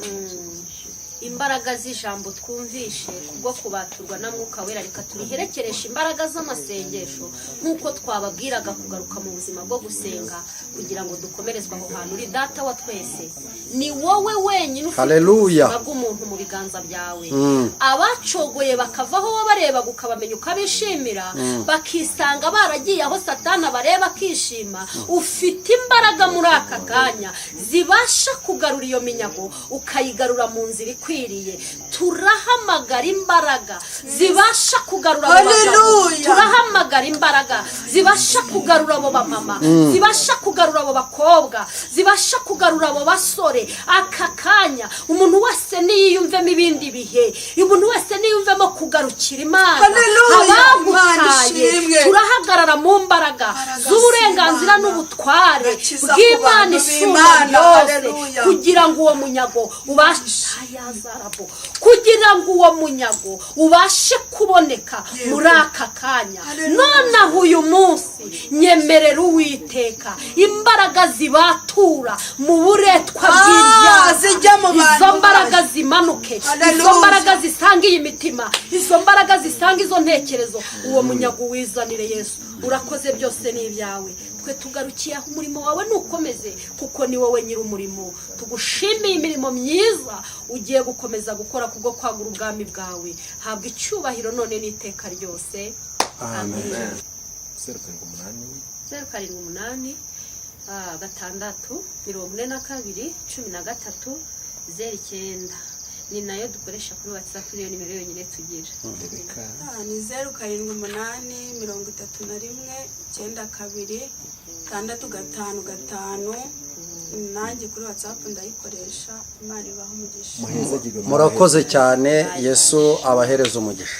imbaraga z'ijambo twumvishe kubwo kubaturwa na Mwuka Wera reka turiherekeresha imbaraga z'amasengesho nk'uko twababwiraga kugaruka mu buzima bwo gusenga kugira ngo dukomerezwe aho hantu uri data wa twese ni wowe wenyine ufite ubuzima bw'umuntu mu biganza byawe abacogoye bakavaho bareba ukabamenya ukabishimira bakisanga baragiye aho Satana bareba akishima ufite imbaraga muri aka kanya zibasha kugarura iyo minyago ukayigarura mu nzira ikwiriye turahamagara imbaraga zibasha kugarura abo bagabo turahamagara imbaraga zibasha kugarura abo bamama zibasha kugarura abo bakobwa zibasha kugarura abo basore aka kanya umuntu wese niyumvemo ibindi bihe umuntu wese niyumvemo kugarukira Imana abagutaye turahagarara mu mbaraga z'uburenganzira n'ubutware bw'Imana isumba yose kugira ngo uwo munyago ubashe kugira ngo uwo munyago ubashe kuboneka muri aka kanya nonaho uyu munsi nyemerera Uwiteka imbaraga zibatura mu buretwa bw'ibyaha izo mbaraga zimanuke izo mbaraga zisanga iyi mitima izo mbaraga zisanga izo ntekerezo uwo munyago wizanire Yesu urakoze byose ni ibyawe twe tugarukiye aho umurimo wawe nukomeze kuko ni wowe nyiri umurimo tugushimiye imirimo myiza ugiye gukomeza gukora kubwo kwagura ubwami bwawe habwa icyubahiro none n'iteka ryose amen 078 642 13 09 ni nayo dukoresha kuri WhatsApp, niyo nimero yonyine tugira. Ni 0788 31 92 nanjye kuri WhatsApp ndayikoresha. Imana ibaho umugisha. Murakoze cyane, Yesu abahereza umugisha.